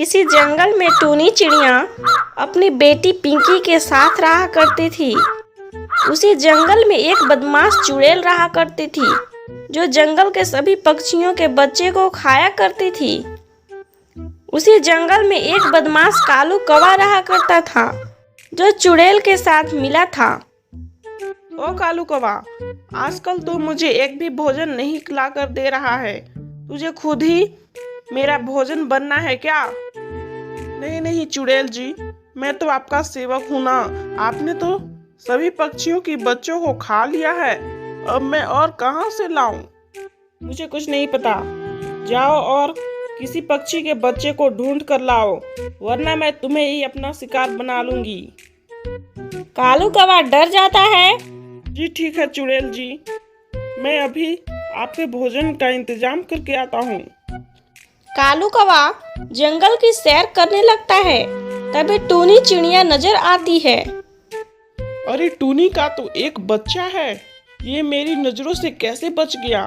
किसी जंगल में टूनी चिड़िया अपनी बेटी पिंकी के साथ रहा करती थी। उसी जंगल में एक बदमाश चुड़ैल रहा करती थी, जो जंगल के सभी पक्षियों के बच्चे को खाया करती थी। उसी जंगल में एक बदमाश कालू कौवा रहा करता था, जो चुड़ैल के साथ मिला था। ओ कालू कौवा, आजकल तो मुझे एक भी भोजन नहीं खिला कर दे रहा है। तुझे खुद ही मेरा भोजन बनना है क्या? नहीं नहीं चुड़ैल जी, मैं तो आपका सेवक हूँ ना। आपने तो सभी पक्षियों की बच्चों को खा लिया है, अब मैं और कहाँ से लाऊं? मुझे कुछ नहीं पता। जाओ और किसी पक्षी के बच्चे को ढूंढ कर लाओ, वरना मैं तुम्हें ही अपना शिकार बना लूंगी। कालू कौवा डर जाता है। जी ठीक है चुड़ैल जी, मैं अभी आपके भोजन का इंतजाम करके आता हूँ। कालू कौवा जंगल की सैर करने लगता है। तभी टूनी चिड़िया नजर आती है। अरे टूनी का तो एक बच्चा है, ये मेरी नजरों से कैसे बच गया?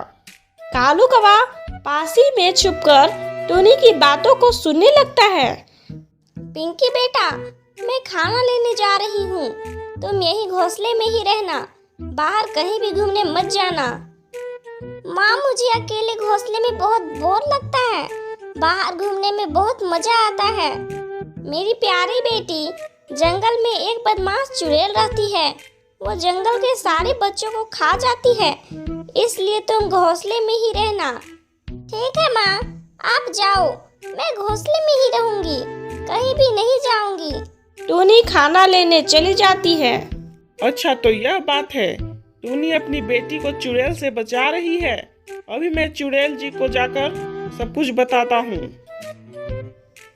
कालू कौवा पास ही में छुपकर टूनी की बातों को सुनने लगता है। पिंकी बेटा, मैं खाना लेने जा रही हूँ, तुम यही घोंसले में ही रहना, बाहर कहीं भी घूमने मत जाना। माँ, मुझे अकेले घोंसले में बहुत बोर लगता है, बाहर घूमने में बहुत मजा आता है। मेरी प्यारी बेटी, जंगल में एक बदमाश चुड़ैल रहती है, वो जंगल के सारे बच्चों को खा जाती है, इसलिए तुम घोंसले में ही रहना। ठीक है माँ, आप जाओ, मैं घोंसले में ही रहूंगी, कहीं भी नहीं जाऊंगी। टूनी खाना लेने चली जाती है। अच्छा तो यह बात है, टूनी अपनी बेटी को चुड़ैल से बचा रही है। अभी मैं चुड़ैल जी को जाकर सब कुछ बताता हूँ।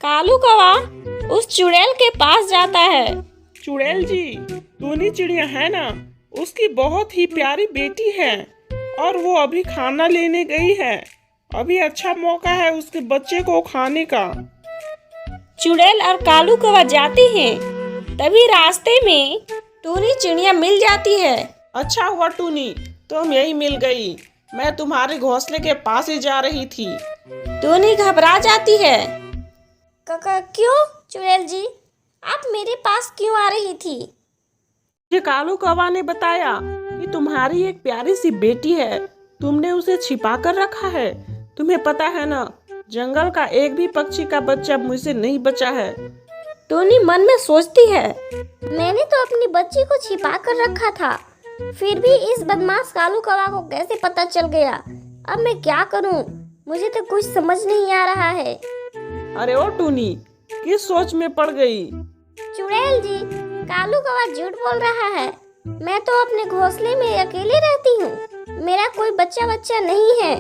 कालू कौवा उस चुड़ैल के पास जाता है। चुड़ैल जी, टूनी चिड़िया है ना, उसकी बहुत ही प्यारी बेटी है और वो अभी खाना लेने गई है। अभी अच्छा मौका है उसके बच्चे को खाने का। चुड़ैल और कालू कौवा जाते हैं। तभी रास्ते में टूनी चिड़िया मिल जाती है। अच्छा हुआ टूनी, तुम यही मिल गई, मैं तुम्हारे घोंसले के पास ही जा रही थी। टूनी घबरा जाती है। काका, क्यों चुड़ैल जी, आप मेरे पास क्यों आ रही थी? मुझे कालू कौवा ने बताया कि तुम्हारी एक प्यारी सी बेटी है, तुमने उसे छिपा कर रखा है। तुम्हें पता है ना, जंगल का एक भी पक्षी का बच्चा मुझसे नहीं बचा है। टूनी मन में सोचती है, मैंने तो अपनी बच्ची को छिपा कर रखा था, फिर भी इस बदमाश कालू कौवा को कैसे पता चल गया? अब मैं क्या करूं? मुझे तो कुछ समझ नहीं आ रहा है। अरे ओ टूनी, किस सोच में पड़ गई? चुड़ैल जी, कालू कौवा झूठ बोल रहा है, मैं तो अपने घोंसले में अकेले रहती हूँ, मेरा कोई बच्चा नहीं है।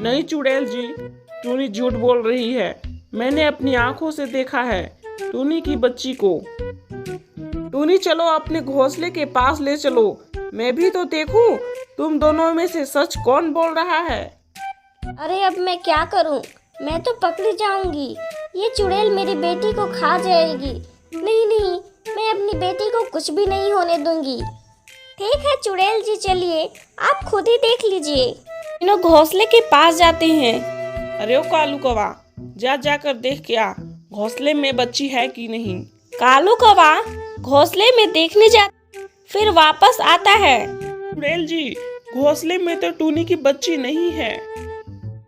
नहीं चुड़ैल जी, टूनी झूठ बोल रही है, मैंने अपनी आंखों से देखा है टूनी की बच्ची को। टूनी चलो अपने घोंसले के पास ले चलो, मैं भी तो देखूं तुम दोनों में से सच कौन बोल रहा है। अरे अब मैं क्या करूं? मैं तो पकड़ी जाऊंगी, ये चुड़ैल मेरी बेटी को खा जाएगी। नहीं नहीं, मैं अपनी बेटी को कुछ भी नहीं होने दूंगी। ठीक है चुड़ैल जी, चलिए आप खुद ही देख लीजिए। तीनों घोंसले के पास जाते हैं। अरे ओ कालू कौवा, जाकर देख के आ, घोंसले में बच्ची है कि नहीं। कालू कौवा घोंसले में देखने जाता, फिर वापस आता है। चुड़ैल जी, घोंसले में तो टूनी की बच्ची नहीं है।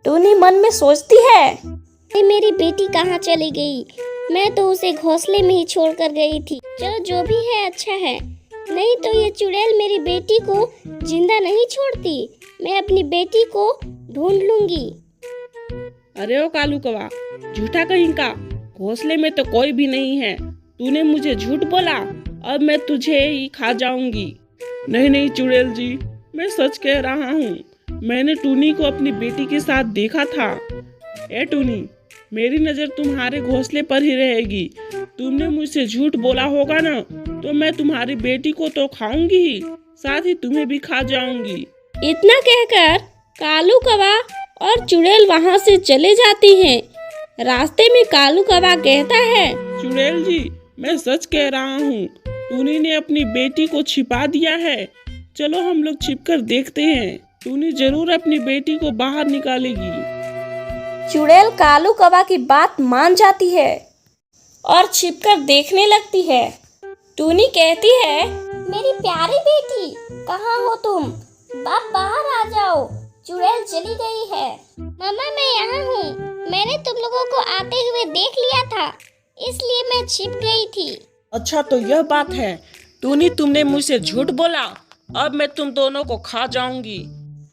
टूनी मन में सोचती है, मेरी बेटी कहाँ चली गई? मैं तो उसे घोंसले में ही छोड़ कर गई थी। चलो जो भी है अच्छा है, नहीं तो ये चुड़ैल मेरी बेटी को जिंदा नहीं छोड़ती। मैं अपनी बेटी को ढूंढ लूंगी। अरे ओ कालू कौवा, झूठा कहीं का, घोंसले में तो कोई भी नहीं है। तूने मुझे झूठ बोला, अब मैं तुझे ही खा जाऊंगी। नहीं नहीं चुड़ैल जी, मैं सच कह रहा हूँ, मैंने टूनी को अपनी बेटी के साथ देखा था। ए टूनी, मेरी नजर तुम्हारे घोंसले पर ही रहेगी। तुमने मुझसे झूठ बोला होगा ना, तो मैं तुम्हारी बेटी को तो खाऊंगी ही, साथ ही तुम्हें भी खा जाऊंगी। इतना कहकर कालू कौवा और चुड़ैल वहाँ से चले जाते हैं। रास्ते में कालू कौवा कहता है, चुड़ैल जी, मैं सच कह रहा हूँ, टूनी ने अपनी बेटी को छिपा दिया है। चलो हम लोग छिपकर देखते हैं, टूनी जरूर अपनी बेटी को बाहर निकालेगी। चुड़ैल कालू कौवा की बात मान जाती है और छिपकर देखने लगती है। टूनी कहती है, मेरी प्यारी बेटी, कहाँ हो तुम? बाप बाहर आ जाओ, चुड़ैल चली गई है। मम्मा मैं यहाँ हूँ। मैंने तुम लोगों को आते हुए देख लिया था, इसलिए मैं छिप गई थी। अच्छा तो यह बात है। टूनी, तुमने मुझसे झूठ बोला। अब मैं तुम दोनों को खा जाऊंगी।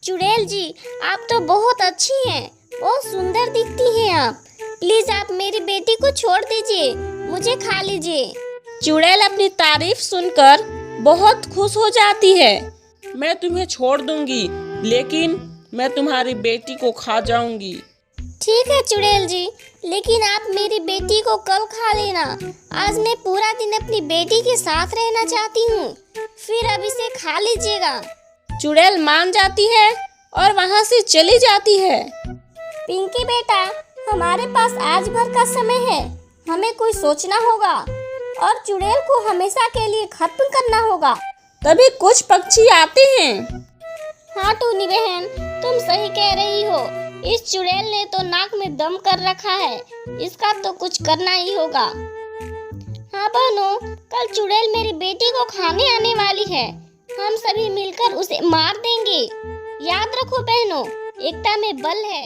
चुड़ैल जी, आप तो बहुत अच्छी हैं, बहुत सुंदर दिखती हैं आप। प्लीज आप मेरी बेटी को छोड़ दीजिए, मुझे खा लीजिए। चुड़ैल अपनी तारीफ सुनकर बहुत खुश हो जाती है। मैं तुम्हें छोड़ दूंगी, लेकिन मैं तुम्हारी बेटी को खा जाऊंगी। ठीक है चुड़ैल जी, लेकिन आप मेरी बेटी को कल खा लेना। आज मैं पूरा दिन अपनी बेटी के साथ रहना चाहती हूँ, फिर अब इसे खा लीजिएगा। चुड़ैल मान जाती है और वहाँ से चली जाती है। पिंकी बेटा, हमारे पास आज भर का समय है, हमें कोई सोचना होगा और चुड़ैल को हमेशा के लिए खत्म करना होगा। तभी कुछ पक्षी आते हैं। हाँ टूनी बहन, तुम सही कह रही हो। इस चुड़ैल ने तो नाक में दम कर रखा है, इसका तो कुछ करना ही होगा। हाँ बहनों, कल चुड़ैल मेरी बेटी को खाने आने वाली है। हम सभी मिलकर उसे मार देंगे। याद रखो बहनों, एकता में बल है।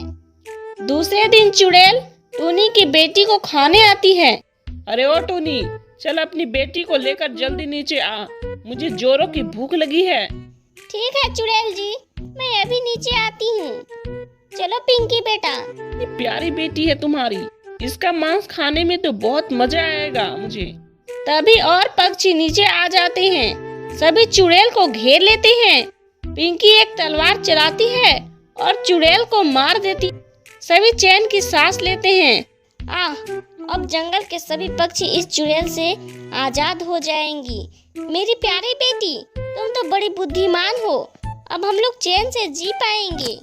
दूसरे दिन चुड़ैल टूनी की बेटी को खाने आती है। अरे ओ टूनी, चल अपनी बेटी को लेकर जल्दी नीचे आ, मुझे जोरों की भूख लगी है। ठीक है चुड़ैल जी, मैं अभी नीचे आती हूँ। चलो पिंकी बेटा। ये प्यारी बेटी है तुम्हारी, इसका मांस खाने में तो बहुत मजा आएगा मुझे। तभी और पक्षी नीचे आ जाते हैं। सभी चुड़ैल को घेर लेते हैं। पिंकी एक तलवार चलाती है और चुड़ैल को मार देती। सभी चैन की सांस लेते हैं। अब जंगल के सभी पक्षी इस चुड़ैल से आजाद हो जाएंगी। मेरी प्यारी बेटी, तुम तो बड़ी बुद्धिमान हो। अब हम लोग चैन से जी पाएंगे।